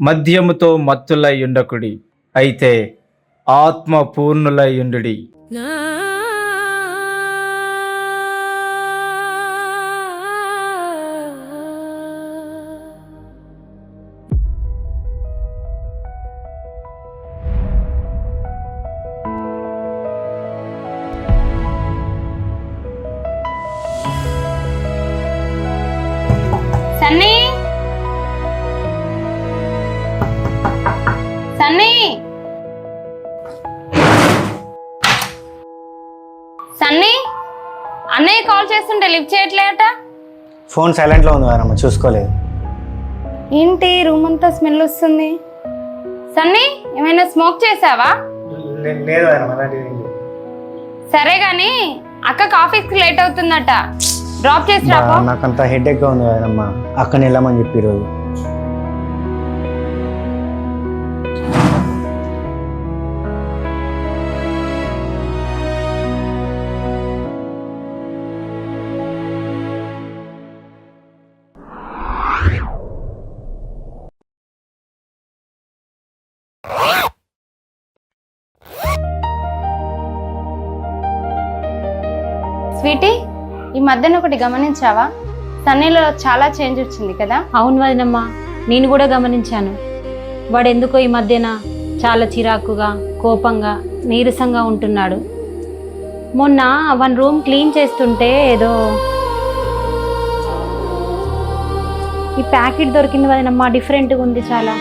మద్యముతో మత్తులై ఉండకుడి, అయితే ఆత్మ పూర్ణులై ఉండుడి. సన్నీ, సన్నీ, సన్నీ, అన్నయ్య కాల్ చేస్తుంటే లిఫ్ట్ చేయట్లేట. ఫోన్ సైలెంట్లో ఉంది వారమ్మ, చూసుకోలేదు. ఏంటి రూమ్ అంతా స్మెల్ వస్తుంది? సన్నీ, ఏమైనా స్మోక్ చేసావా? లేదు వారమ్మ, అలాంటిది. సరే గాని అక్కకి ఆఫీస్కి లేట్ అవుతుందట, డ్రాప్ చేసి రాపో. నాకంత హెడేక్గా ఉంది వారమ్మ, అక్కని వెళ్ళమని చెప్పి ఈరోజు. స్వీటీ, ఈ మధ్యన ఒకటి గమనించావా? సన్నీలో చాలా చేంజ్ వచ్చింది కదా? అవును వదినమ్మా, నేను కూడా గమనించాను. వాడు ఎందుకో ఈ మధ్యన చాలా చిరాకుగా, కోపంగా, నీరసంగా ఉంటున్నాడు. మొన్న వన్ రూమ్ క్లీన్ చేస్తుంటే ఏదో ఈ ప్యాకెట్ దొరికింది వదినమ్మా, డిఫరెంట్గా ఉంది చాలా.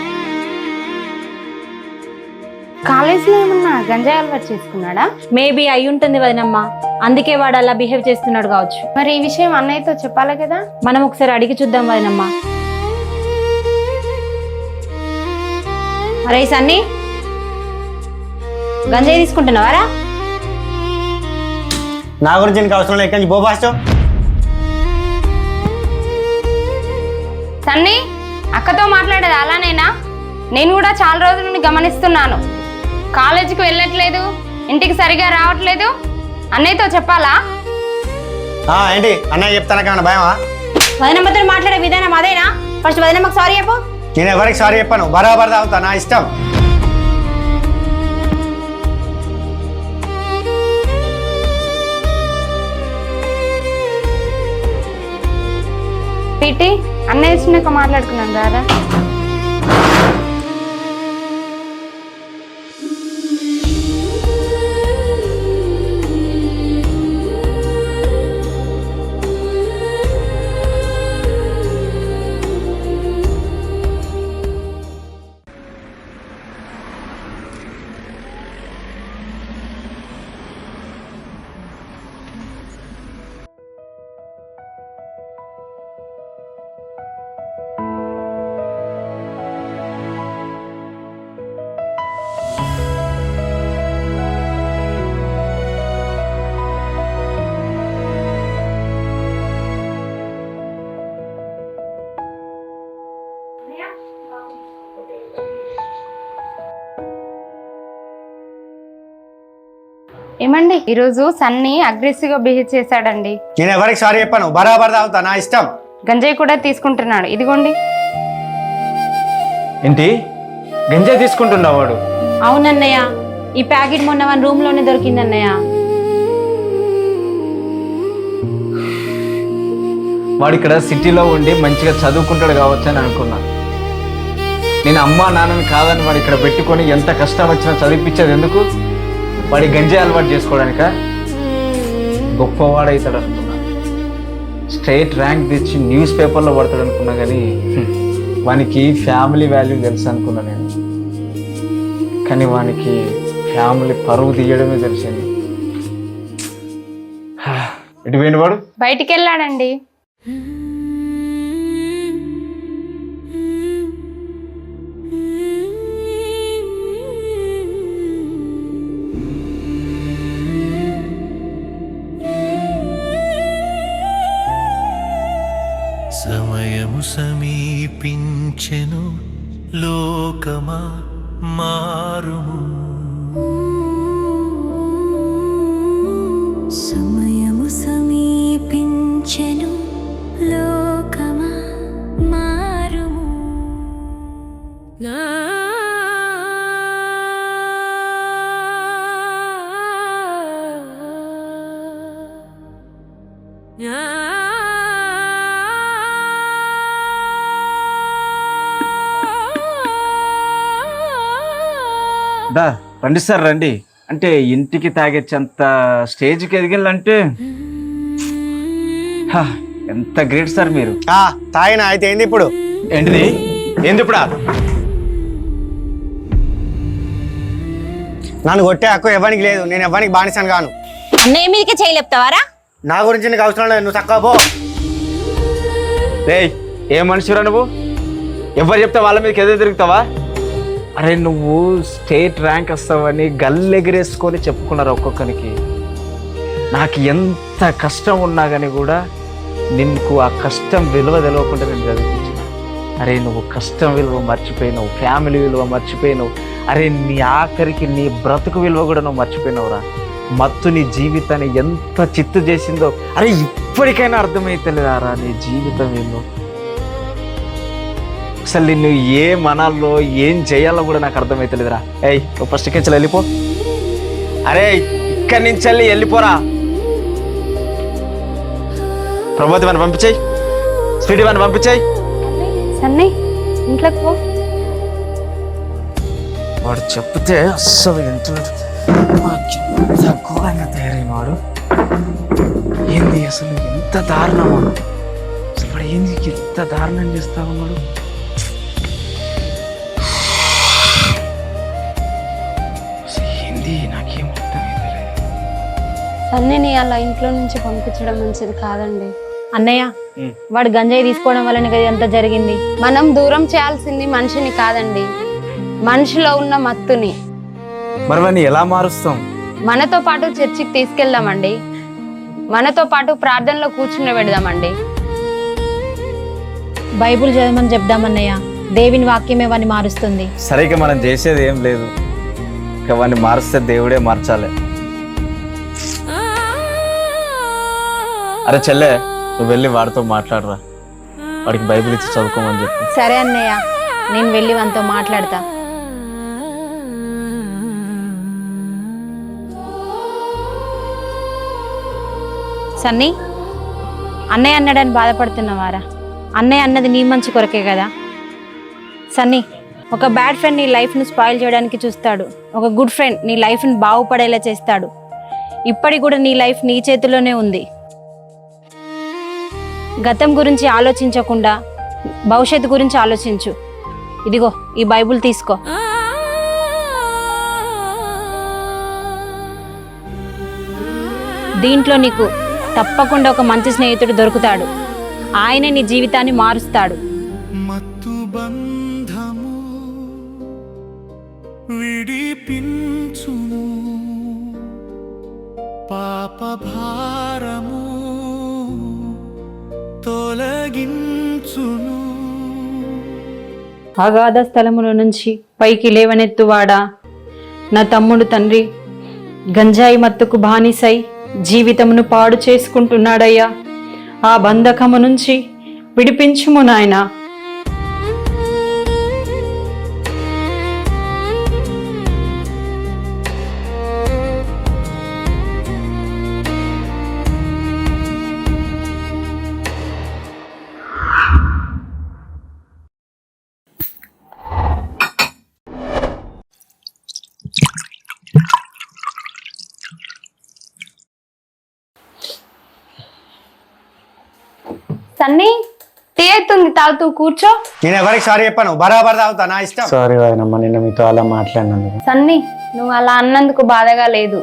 కాలేజీలో ఏమన్నా గంజాయి అలవాటు చేసుకున్నాడా? మేబీ అయి ఉంటుంది వదినమ్మా, అందుకే వాడు అలా బిహేవ్ చేస్తున్నాడు కావచ్చు. మరి ఈ విషయం అన్నయ్యతో చెప్పాలి కదా? మనం ఒకసారి అడిగి చూద్దాం వదినమ్మా. అరే సన్నీ, గంజాయి తీసుకుంటున్నావారా? నా గురించి నీకు అవసరం లేదు, కానీ బోబాస్టో. సన్నీ, అక్కతో మాట్లాడేది అలానేనా? నేను కూడా చాలా రోజుల నుండి గమనిస్తున్నాను. కాలేజీకి వెళ్ళట్లేదు, ఇంటికి సరిగా రావట్లేదు. అన్నయ్యతో చెప్పాలా? ఏంటి అన్నయ్య చెప్తానకేమన్నా భయమా? వదినమ్మతో మాట్లాడే విధానం అదేనా? ఫస్ట్ వదినమ్మకు సారీ చెప్పు. నేను ఎవరికి సారీ చెప్పాను, బరాబర్ తాగుతా, నా ఇష్టం. పీటీ, అన్నయ్య వచ్చినాక మాట్లాడుకున్నాను రారా. ఏమండి, ఈరోజు సన్నీ అగ్రెసివ్ గా బిహేవ్ చేశాడండి. నేను ఎవరికి సారీ చెప్పాను, బరాబర్ తాగుతా, నా ఇష్టం. గంజాయి కూడా తీసుకుంటున్నాడు, ఇదిగోండి. ఏంటి గంజాయి తీసుకుంటున్నావు? వాడు అవునన్నయ్య, ఈ ప్యాకెట్ మొన్న వన్ రూమ్ లోనే దొరికిందన్నయ్య. వాడు ఇక్కడ సిటీలో ఉండి మంచిగా చదువుకుంటాడు కావచ్చు అని అనుకున్నా. నేను అమ్మా నాన్నని కాదని వాడు ఇక్కడ పెట్టుకొని ఎంత కష్టం వచ్చినా చదివిపించేది ఎందుకు? వాడి గంజాయి అలవాటు చేసుకోవడానిక? గొప్పవాడవుతాడు అనుకున్నా, స్టేట్ ర్యాంక్ తెచ్చి న్యూస్ పేపర్లో పడతాడు అనుకున్నా, కానీ వానికి ఫ్యామిలీ వాల్యూ తెలుసు అనుకున్నా నేను. కానీ వానికి ఫ్యామిలీ పరువు తీయడమే తెలిసింది. ఎటు పోయిండు వాడు? బయటికి వెళ్ళాడండి. సమయము సమీపించెను, లోకమా మారుము. సమయము సమీపించెను, లోకమా మారుము. దా రండి సార్ రండి. అంటే ఇంటికి తాగేంత స్టేజ్కి ఎదిగాలంటే ఎంత గ్రేట్ సార్ మీరు. తాగినా అయితే ఏంది ఇప్పుడు? ఏంటిది? ఏంది ఇప్పుడు? నన్ను కొట్టే హక్కు ఎవరికి లేదు. నేను ఎవరికి బానిసాను కాను. అన్నయ్య మీదకే చేయలేపుతావారా? నా గురించి నీకు అవసరం లేదు. నువ్వు చక్కగా పో. రేయ్ ఏ మనిషిరా నువ్వు? ఎవరు చెప్తే వాళ్ళ మీదకి ఎదురు తిరుగుతావా? అరే నువ్వు స్టేట్ ర్యాంక్ వస్తావని గల్లెగిరేసుకొని చెప్పుకున్నారు ఒక్కొక్కరికి. నాకు ఎంత కష్టం ఉన్నా కానీ కూడా నీకు ఆ కష్టం విలువ తెలియకుండా నేను చదివించాను. అరే నువ్వు కష్టం విలువ మర్చిపోయినావు, ఫ్యామిలీ విలువ మర్చిపోయినావు. అరే నీ ఆఖరికి నీ బ్రతుకు విలువ కూడా నువ్వు మర్చిపోయినావురా. మత్తు నీ జీవితాన్ని ఎంత చిత్తు చేసిందో అరే ఇప్పటికైనా అర్థమైతలేదారా నీ జీవితం ఏందో. అసలు నిన్ను ఏ మనాల్లో ఏం చేయాలో కూడా నాకు అర్థమైతలేదురా. ఏయ్ నువ్వు ఫస్ట్ కించి వెళ్ళిపో. అరే ఇక్కడి నుంచి వెళ్ళిపోరా. ప్రభాతి వాడిని పంపించాయి, స్పీడ్ వాడిని పంపించాయి. సన్నీ ఇంట్లోకి పో. వాడు చెప్తే అస్సలు ఎంత ఘోరంగా తయారైన వాడు. ఏంది అసలు ఎంత దారుణమా? అసలు వాడు ఏంది ఎంత దారుణం చేస్తా ఉన్నాడు? ఏంది నాకేం అర్థమైతలేదు. సన్నీని అలా ఇంట్లో నుంచి పంపించడం మంచిది కాదండి. అన్నయ్య వాడు గంజాయి తీసుకోవడం వల్లనే కదా అంత జరిగింది. మనం దూరం చేయాల్సింది మనిషిని కాదండి, మనిషిలో ఉన్న మత్తుని. మరి వాడిని ఎలా మారుస్తాం? మనతో పాటు చర్చికి తీసుకెళ్దామండి, మనతో పాటు ప్రార్థనలో కూర్చుని పెడదామండి. బైబుల్ చదవమని చెప్దామన్నయ్య. దేవుని వాక్యమే వాడిని మారుస్తుంది. సరిగ్గా మనం చేసేది ఏం లేదు. ఇక వాడిని మారుస్తే దేవుడే మార్చాలి. అరే చెల్లె నువ్వు వెళ్ళి వాడితో మాట్లాడరా, వాడికి బైబిల్ ఇచ్చి చదువుకోమని చెప్పి. సరే అన్నయ్య, నేను వెళ్ళి వానితో మాట్లాడతా. సన్నీ, అన్నయ్య అన్నాడని బాధపడుతున్నావారా? అన్నయ్య అన్నది నీ మంచి కొరకే కదా. సన్నీ, ఒక బ్యాడ్ ఫ్రెండ్ నీ లైఫ్ను స్పాయిల్ చేయడానికి చూస్తాడు, ఒక గుడ్ ఫ్రెండ్ నీ లైఫ్ని బాగుపడేలా చేస్తాడు. ఇప్పటికి కూడా నీ లైఫ్ నీ చేతిలోనే ఉంది. గతం గురించి ఆలోచించకుండా భవిష్యత్తు గురించి ఆలోచించు. ఇదిగో ఈ బైబుల్ తీసుకో. దీంట్లో నీకు తప్పకుండా ఒక మంచి స్నేహితుడు దొరుకుతాడు. ఆయనే నీ జీవితాన్ని మారుస్తాడు. మత్తు బంధము విడిపించును, పాప భారము తొలగించును. అగాధ స్థలముల నుంచి పైకి లేవనెత్తువాడా, నా తమ్ముడు తండ్రి గంజాయి మత్తుకు బానిసై జీవితమును పాడు చేసుకుంటున్నాడయ్యా. ఆ బంధకము నుంచి విడిపించుము నాయనా. సన్నీ టీ అవుతుంది, తాగుతూ కూర్చో. నేను ఎవరికి సారీ చెప్పాను, బరాబర్ తాగుతా, నా ఇష్టం. సారీ వాయనమ్మ, నిన్న మీతో అలా మాట్లాడినందుకు. సన్నీ నువ్వు అలా అన్నందుకు బాధగా లేదు,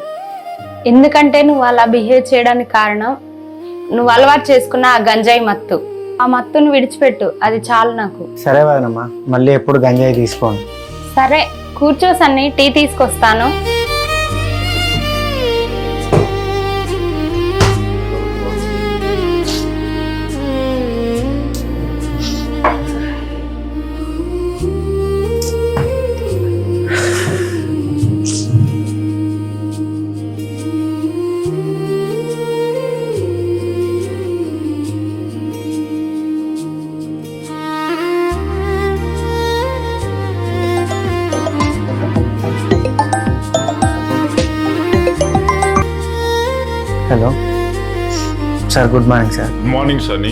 ఎందుకంటే నువ్వు అలా బిహేవ్ చేయడానికి కారణం నువ్వు అలవాటు చేసుకున్న ఆ గంజాయి మత్తు. ఆ మత్తును విడిచిపెట్టు, అది చాలు నాకు. సరే వాయనమ్మ, మళ్ళీ ఎప్పుడు గంజాయి తీసుకోండి. సరే కూర్చో సన్నీ, టీ తీసుకొస్తాను. Sir good morning sir. Good morning Sunny.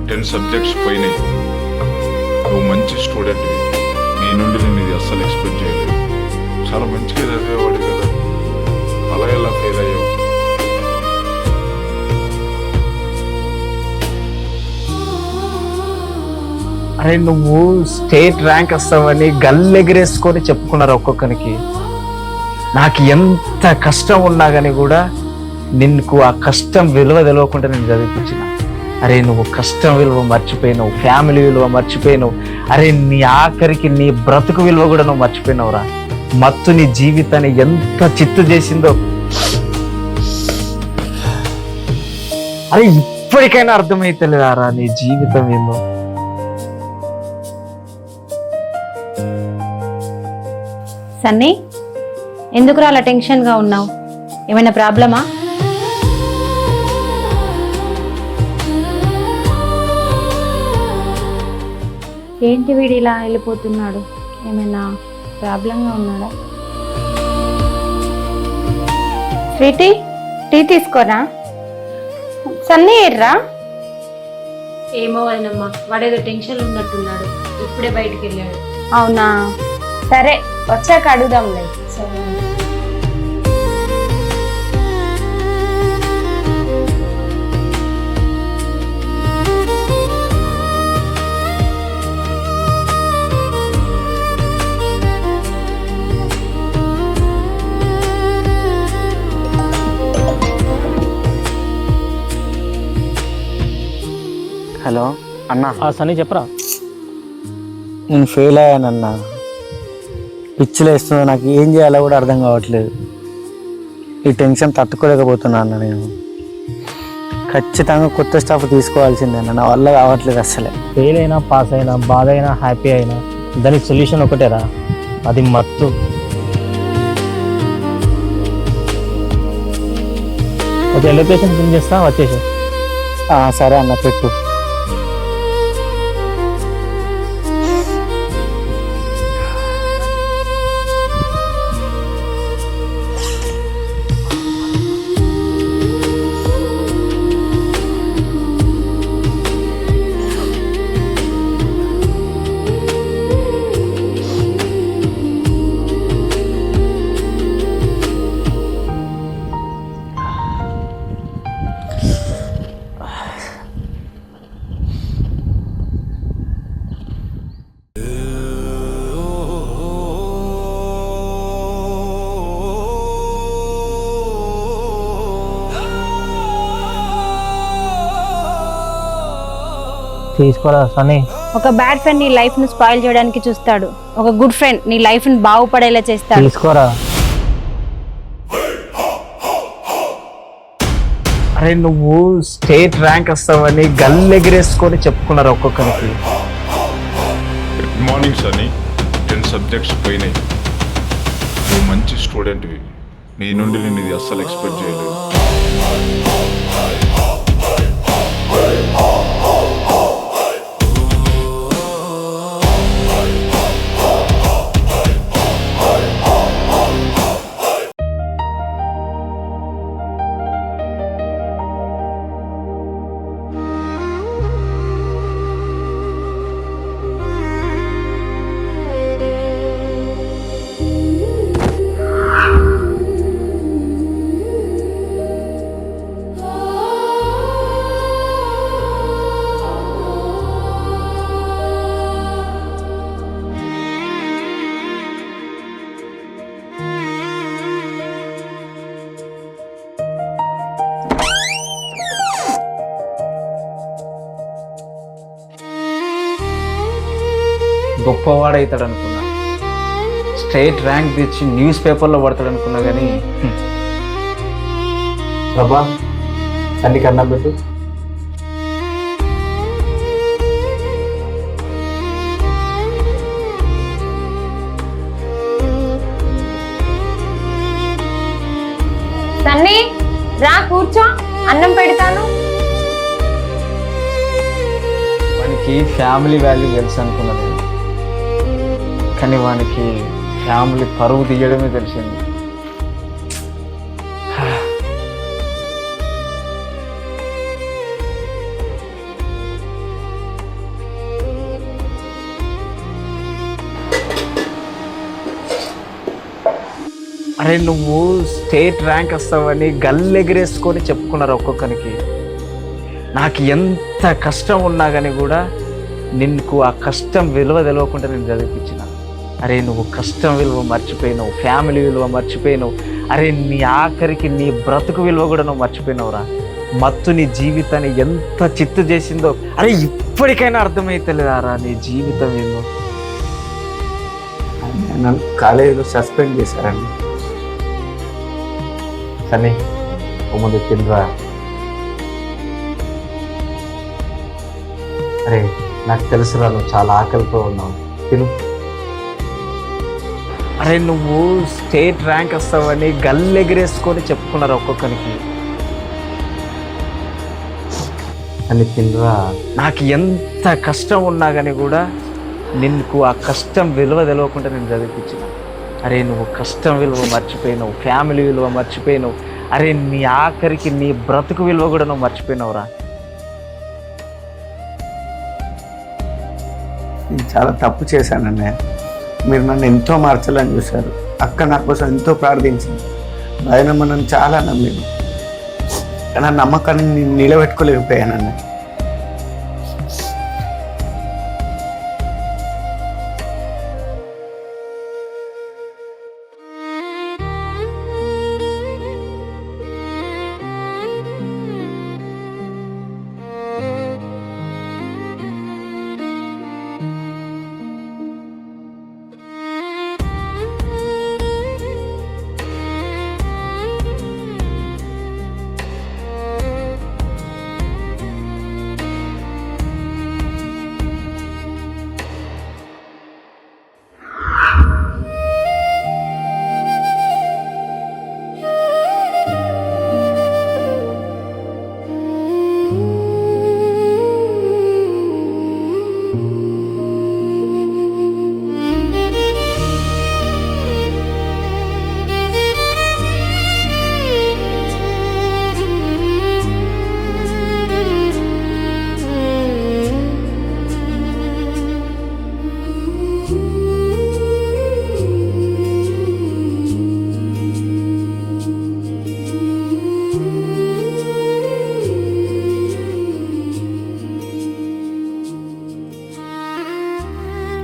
10 subjects పోయినాయి. నువ్వు మంచి స్టూడెంట్, నీ నుండి నేను ఇది అస్సలు ఎక్స్పెక్ట్ చేయలేదు. చాలా మంచిగా చదివేవాడు కదా, అలా ఎలా ఫెయిల్ అయ్యావు? అరే నువ్వు స్టేట్ ర్యాంక్ వస్తావని గల్లు ఎగిరేసుకొని చెప్పుకున్నారు ఒక్కొక్కరికి. నాకు ఎంత కష్టం ఉన్నా కానీ కూడా నిన్ను ఆ కష్టం విలువ తెలియకుండా నేను చదివించిన. అరే నువ్వు కష్టం విలువ మర్చిపోయినావు, ఫ్యామిలీ విలువ మర్చిపోయినావు. అరే నీ ఆఖరికి నీ బ్రతుకు విలువ కూడా నువ్వు మర్చిపోయినావురా. మత్తు నీ జీవితాన్ని ఎంత చిత్తు చేసిందో. అరే ఇప్పటికైనా అర్థమైతలేదారా నీ జీవితం ఏందో? సన్నీ, ఎందుకురా అలా టెన్షన్గా ఉన్నావు? ఏమైనా ప్రాబ్లమా? ఏంటి వీడు ఇలా వెళ్ళిపోతున్నాడు? ఏమైనా ప్రాబ్లంగా ఉన్నాడా? స్వీటీ, టీ తీసుకోరా. సన్నీ ఎర్రా? ఏమో వదినమ్మా, వాడేదో టెన్షన్ ఉన్నట్టున్నాడు, ఇప్పుడే బయటికి వెళ్ళాడు. అవునా, సరే వచ్చాక అడుగుదాంలే. సరే. హలో అన్నా. సన్నీ చెప్పరా. నేను ఫెయిల్ అయ్యానన్నా. పిచ్చిలో వేస్తుందో, నాకు ఏం చేయాలో కూడా అర్థం కావట్లేదు. ఈ టెన్షన్ తట్టుకోలేకపోతున్నా అన్న. నేను ఖచ్చితంగా కొత్త స్టాఫ్ తీసుకోవాల్సిందే అన్న, నా వల్ల కావట్లేదు అసలే. ఫెయిల్ అయినా పాస్ అయినా బాధ అయినా హ్యాపీ అయినా దానికి సొల్యూషన్ ఒకటేరా, అది మత్తు. ఓకే, లొకేషన్ పిన్ చేస్తా, వచ్చేసి. సరే అన్న, పెట్టు. తీసుకోరా సన్నీ. ఒక బ్యాడ్ ఫ్రెండ్ నీ లైఫ్ ను స్పాయిల్ చేయడానికి చూస్తాడు, ఒక గుడ్ ఫ్రెండ్ నీ లైఫ్ ని బాగుపడేలా చేస్తాడు. తీసుకోరా. అరే నువ్వు స్టేట్ ర్యాంక్ వస్తావని గల్లు ఎగిరేసుకొని చెప్పుకున్నారు ఒక్కొక్కరికి. Good morning Sunny. 10 సబ్జెక్ట్స్ పోయినాయి. నువ్వు మంచి స్టూడెంట్, నీ నుండి నేను ఇది అస్సలు ఎక్స్పెక్ట్ చేయలేదు. గొప్పవాడవుతాడు అనుకున్నా, స్టేట్ ర్యాంక్ తెచ్చి న్యూస్ పేపర్లో పడతాడు అనుకున్నా కానీ బాబా అన్ని కన్నా పెట్టు. సన్నీ రా కూర్చో, అన్నం పెడతాను. వానికి ఫ్యామిలీ వాల్యూ తెలుసు అనుకున్నా నేను, కానీ వానికి ఫ్యామిలీ పరువు తీయడమే తెలిసింది. అరే నువ్వు స్టేట్ ర్యాంక్ వస్తావని గల్లు ఎగిరేసుకొని చెప్పుకున్నారు ఒక్కొక్కరికి. నాకు ఎంత కష్టం ఉన్నా కానీ కూడా నిన్ను ఆ కష్టం విలువ తెలియకుండా నేను చదివించిన. అరే నువ్వు కష్టం విలువ మర్చిపోయినావు, ఫ్యామిలీ విలువ మర్చిపోయినావు. అరే నీ ఆఖరికి నీ బ్రతుకు విలువ కూడా నువ్వు మర్చిపోయినావురా. మత్తు నీ జీవితాన్ని ఎంత చిత్తు చేసిందో అరే ఇప్పటికైనా అర్థమైతలేదారా నీ జీవితం ఏందో. నన్ను కాలేజీలో సస్పెండ్ చేశారండి. కానీ ముందు తినరా. అరే నాకు తెలుసురా నువ్వు చాలా ఆకలితో ఉన్నావు, తిను. అరే నువ్వు స్టేట్ ర్యాంక్ వస్తావని గల్లు ఎగిరేసుకొని చెప్పుకున్నారు ఒక్కొక్కరికి. అని తినరా. నాకు ఎంత కష్టం ఉన్నా కానీ కూడా నిన్ను ఆ కష్టం విలువ తెలియకుండా నేను చదివించిన. అరే నువ్వు కష్టం విలువ మర్చిపోయినావు, ఫ్యామిలీ విలువ మర్చిపోయినావు. అరే నీ ఆఖరికి నీ బ్రతుకు విలువ కూడా నువ్వు మర్చిపోయినావురా. నేను చాలా తప్పు చేశానన్నయ్య. మీరు నన్ను ఎంతో మార్చాలని చూశారు. అక్క నా కోసం ఎంతో ప్రార్థించింది. ఆయన నన్ను చాలా నమ్మింది. కానీ ఆ నమ్మకాన్ని నేను నిలబెట్టుకోలేకపోయానన్నయ్య.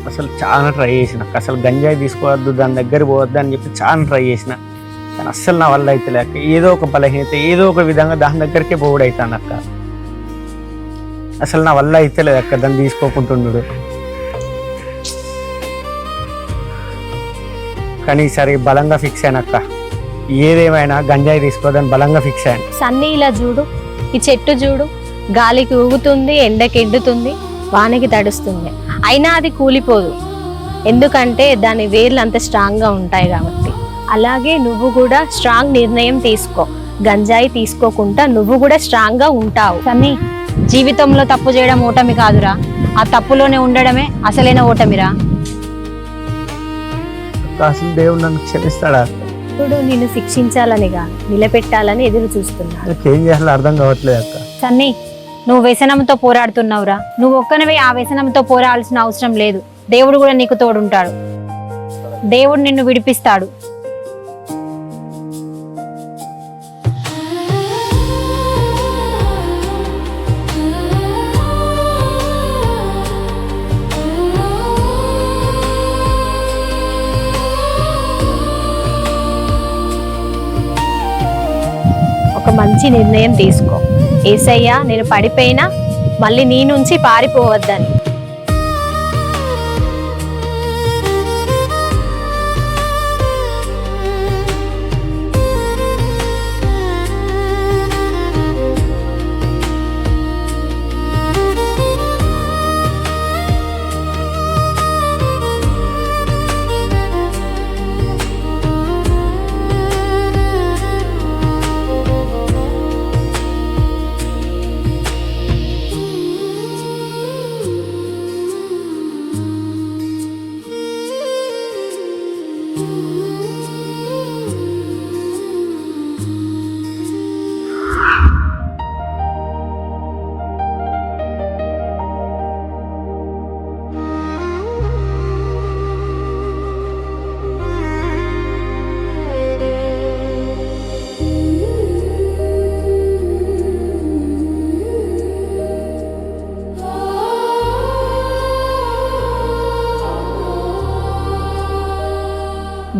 అసలు చాలా ట్రై చేసిన. అసలు గంజాయి తీసుకోవద్దు, దాని దగ్గర పోవద్దు అని చెప్పి చాలా ట్రై చేసిన. కానీ అస్సలు నా వల్ల అయితే లేక ఏదో ఒక బలహీనత ఏదో ఒక విధంగా దాని దగ్గరికే పోవుడైతాను అక్క. అసలు నా వల్ల అయితే లేదు అక్క దాన్ని తీసుకోకుంటుండు. కానీ సరే బలంగా ఫిక్స్ అయ్యాను అక్క. ఏదేమైనా గంజాయి తీసుకోవద్దని బలంగా ఫిక్స్ అయ్యాను. సన్నీ ఇలా చూడు, ఈ చెట్టు చూడు, గాలికి ఊగుతుంది, ఎండకి ఎండుతుంది, వానకి తడుస్తుంది, అయినా అది కూలిపోదు. ఎందుకంటే దాని వేర్లు అంత స్ట్రాంగ్గా ఉంటాయి కాబట్టి. అలాగే నువ్వు కూడా స్ట్రాంగ్ నిర్ణయం తీసుకో. గంజాయి తీసుకోకుండా నువ్వు కూడా స్ట్రాంగ్గా ఉంటావు. సన్నీ, జీవితంలో తప్పు చేయడం ఓటమి కాదురా, ఆ తప్పులోనే ఉండడమే అసలైన ఓటమిరా. అసలు దేవుడు నన్ను క్షమిస్తాడా? ఇప్పుడు నిన్ను శిక్షించాలనిగా నిలబెట్టాలని ఎదురు చూస్తున్నాడు. ఏం చేయాలో అర్థం కావట్లేదు అక్క. సన్నీ, నువ్వు వ్యసనంతో పోరాడుతున్నావురా. నువ్వు ఒక్కనవే ఆ వ్యసనంతో పోరాడాల్సిన అవసరం లేదు. దేవుడు కూడా నీకు తోడుంటాడు. దేవుడు నిన్ను విడిపిస్తాడు. ఒక మంచి నిర్ణయం తీసుకో. యేసయ్య, నేను పడిపోయినా మళ్ళీ నీ నుంచి పారిపోవద్దని.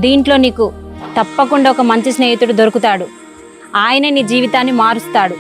దీంట్లో నీకు తప్పకుండా ఒక మంచి స్నేహితుడు దొరుకుతాడు. ఆయనే నీ జీవితాన్ని మారుస్తాడు.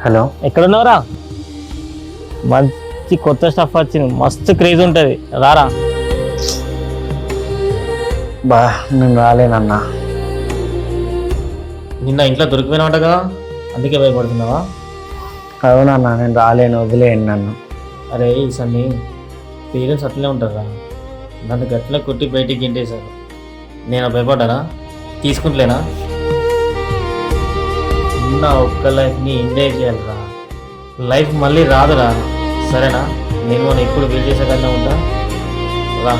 హలో, ఎక్కడున్నావురా? మంచి కొత్త స్టఫ్ వచ్చింది, మస్తు క్రేజ్ ఉంటుంది, రారా. బా నేను రాలేనన్నా. నిన్న ఇంట్లో దొరికిపోయినావంట కదా, అందుకే భయపడుతున్నావా? అవునన్నా, నేను రాలేను, వదిలేయండి నన్ను. అరే ఈ సన్ని పేరెంట్స్ అట్లనే ఉంటారా, నన్ను గట్టిలో కొట్టి బయటికి గింటేశారు. నేను భయపడ్డానా? తీసుకుంటలేనా? ఉన్న ఒక్క లైఫ్ని ఎంజాయ్ చేయాలిరా, లైఫ్ మళ్ళీ రాదురా. సరేనా? నేను మనం ఎప్పుడు వెయిట్ చేసే కన్నా ఉంటా, రా.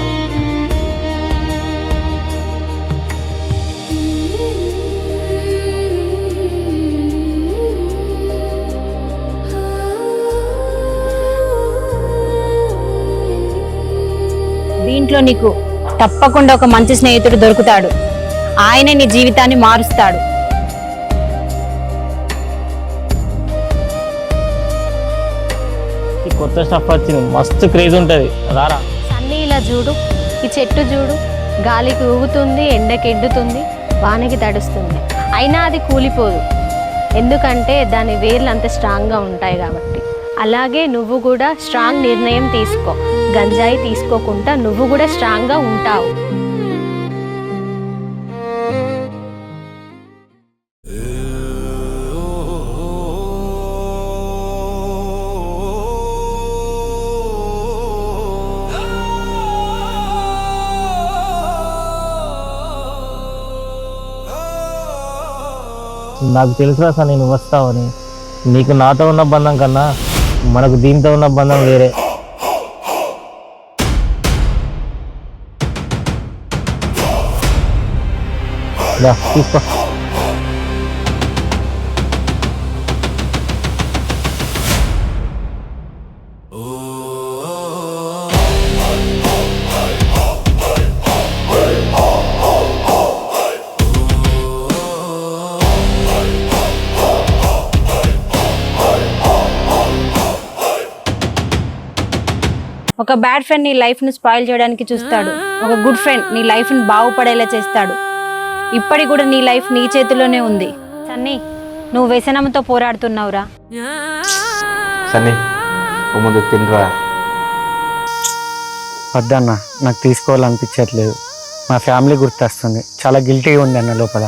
దీంట్లో నీకు తప్పకుండా ఒక మంచి స్నేహితుడు దొరుకుతాడు. ఆయనే నీ జీవితాన్ని మారుస్తాడు. కొత్త స్టఫ్ వచ్చింది, మస్తు క్రేజ్ ఉంటుంది, రారా. సన్నీ ఇలా చూడు, ఈ చెట్టు చూడు, గాలికి ఊగుతుంది, ఎండకి ఎండుతుంది, వానకి తడుస్తుంది, అయినా అది కూలిపోదు. ఎందుకంటే దాని వేర్లు అంత స్ట్రాంగ్గా ఉంటాయి కాబట్టి. అలాగే నువ్వు కూడా స్ట్రాంగ్ నిర్ణయం తీసుకో. గంజాయి తీసుకోకుండా నువ్వు కూడా స్ట్రాంగ్గా ఉంటావు. నాకు తెలుసురా సార్, నేను వస్తావని. నీకు నాతో ఉన్న బంధం కన్నా మనకు దీంతో ఉన్న బంధం వేరే. తీసుకో. ఒక బ్యాడ్ ఫ్రెండ్ నీ లైఫ్ని స్పాయిల్ చేయడానికి చూస్తాడు. ఒక గుడ్ ఫ్రెండ్ నీ లైఫ్ని బాగుపడేలా చేస్తాడు. ఇప్పటి కూడా నీ లైఫ్ నీ చేతిలోనే ఉంది. సన్నీ, నువ్వు వ్యసనంతో పోరాడుతున్నావురా. సన్నీ ముందు తినరా. వద్దన్న, నాకు తీసుకోవాలనిపించట్లేదు. మా ఫ్యామిలీ గుర్తొస్తుంది, చాలా గిల్టీగా ఉంది అన్న లోపల.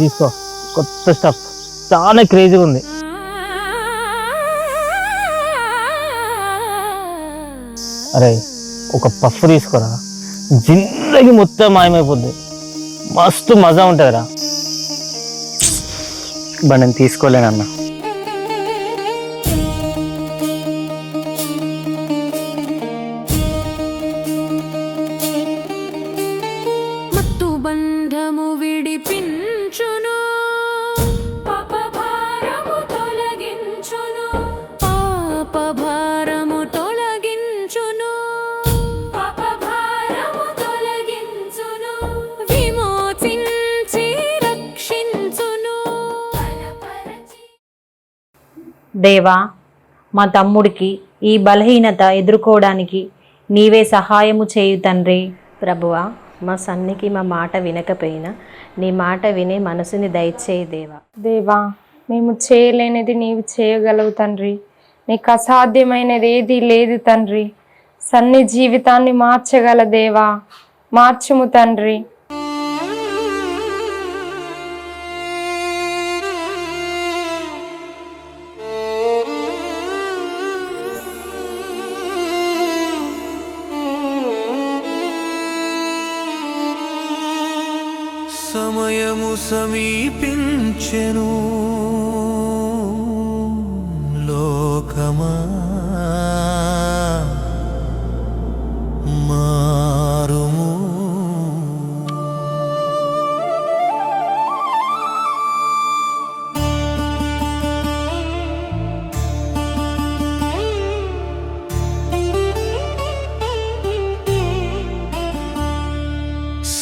తీసుకో, కొత్త స్టఫ్ చాలా క్రేజీగా ఉంది. అరే ఒక పఫ్ తీసుకోరా, జిందగీ మొత్తం మాయమైపోద్ది, మస్తు మజా ఉంటుందిరా. బట్ నేను తీసుకోలేనన్నా. మత్తు బంధము విడిపించును, పాప భారము తొలగించును, పాప భారము తొలగించును, పాప భారము తొలగించును, విమోచించి రక్షించును. దేవా, మా తమ్ముడికి ఈ బలహీనత ఎదుర్కోవడానికి నీవే సహాయము చేయు తండ్రి. ప్రభువా, మా సన్నికి మా మాట వినకపోయినా నీ మాట వినే మనసుని దయచేయి దేవా. దేవా, మేము చేయలేనిది నీవు చేయగలవు తండ్రి. నీకు అసాధ్యమైనది ఏది లేదు తండ్రి. సన్ని జీవితాన్ని మార్చగల దేవా, మార్చుము తండ్రి. సమయము సమీపించెను లోకమా మారుము.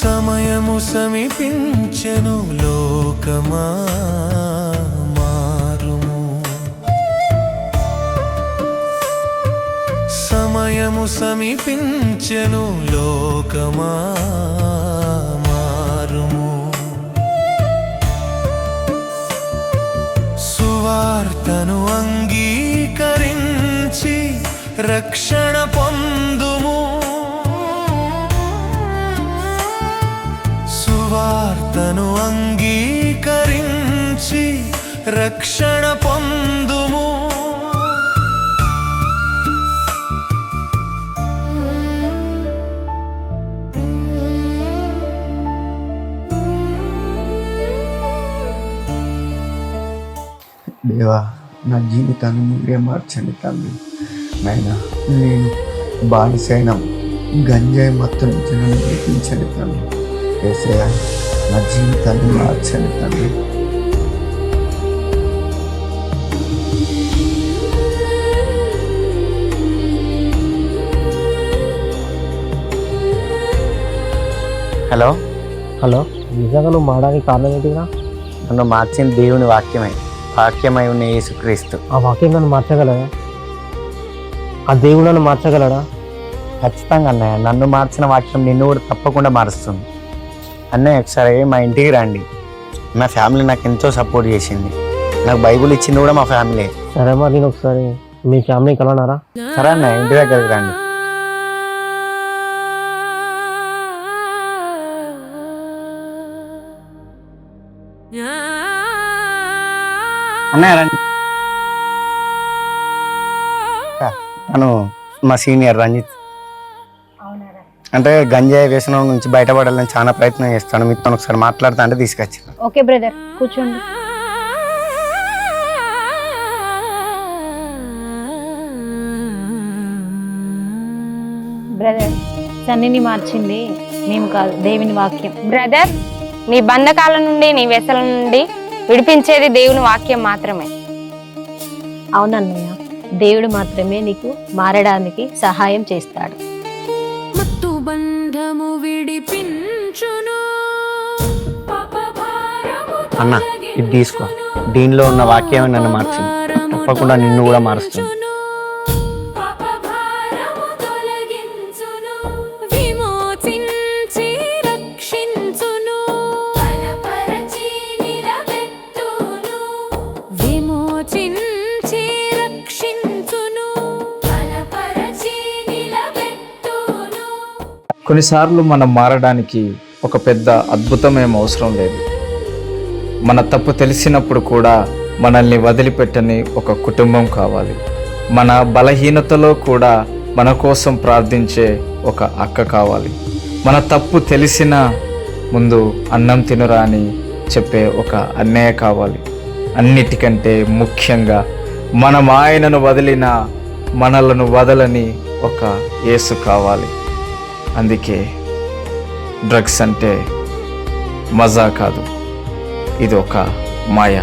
సమయము సమీపించెను లోకమా మారుము. సమయము సమీపించెను లోకమా మారుము. సువార్తను అంగీకరించి రక్షణ పొందుము. సువార్తను అంగీకరించి రక్షణ పొందుము. దేవా, నా జీవితాన్ని మీరే మార్చండి తండ్రి. నాయనా, నేను బానిసైన గంజాయి మత్తు నుంచి నన్ను విడిపించండి తండ్రి. యేసయ్యా, నా జీవితాన్ని మార్చండి తండ్రి. హలో, హలో, నిజంగా నువ్వు మారడానికి కారణం ఏంటిరా? నన్ను మార్చిన దేవుని వాక్యమై ఉన్న యేసుక్రీస్తు. ఆ వాక్యం నన్ను మార్చగలదా? ఆ దేవుడు నన్ను మార్చగలడా? ఖచ్చితంగా అన్నయ్య, నన్ను మార్చిన వాక్యం నిన్ను కూడా తప్పకుండా మారుస్తుంది. అన్నయ్య, ఒకసారి మా ఇంటికి రండి. మా ఫ్యామిలీ నాకు ఎంతో సపోర్ట్ చేసింది. నాకు బైబుల్ ఇచ్చింది కూడా మా ఫ్యామిలీ. సరే, మరి నేను ఒకసారి మీ ఫ్యామిలీ కలవనారా? సరే అన్నయ్య, ఇంటి దగ్గరికి రండి. అన్నయ్య రండి. తను మా సీనియర్ రంజిత్. అంటే గంజాయి వ్యసనం నుంచి బయటపడాలని చాలా ప్రయత్నం చేస్తాను. మీతో ఒకసారి మాట్లాడుతా అంటే తీసుకొచ్చి. ఓకే బ్రదర్, కూర్చోండి. బ్రదర్, సన్నిని మార్చింది మేము కాదు, దేవుని వాక్యం. బ్రదర్, నీ బంధకాల నుండి, నీ వ్యసల నుండి విడిపించేది దేవుని వాక్యం మాత్రమే. అవునన్నయ్య, దేవుడు మాత్రమే నీకు మారడానికి సహాయం చేస్తాడు. మత్తు బంధము విడిపించును. అన్న, ఇది తీసుకో. దీనిలో ఉన్న వాక్యమే నన్ను మార్చింది. తప్పకుండా నిన్ను కూడా మారుస్తుంది. విమోచించి రక్షించును. విమోచించి రక్షించును. కొన్నిసార్లు మనం మారడానికి ఒక పెద్ద అద్భుతమేం అవసరం లేదు. మన తప్పు తెలిసినప్పుడు కూడా మనల్ని వదిలిపెట్టని ఒక కుటుంబం కావాలి. మన బలహీనతలో కూడా మన కోసం ప్రార్థించే ఒక అక్క కావాలి. మన తప్పు తెలిసిన ముందు అన్నం తినురా అని చెప్పే ఒక అన్నయ్య కావాలి. అన్నిటికంటే ముఖ్యంగా మనం ఆయనను వదిలిన మనలను వదలని ఒక యేసు కావాలి. అందుకే డ్రగ్స్ అంటే మజా కాదు, ఇది ఒక మాయ.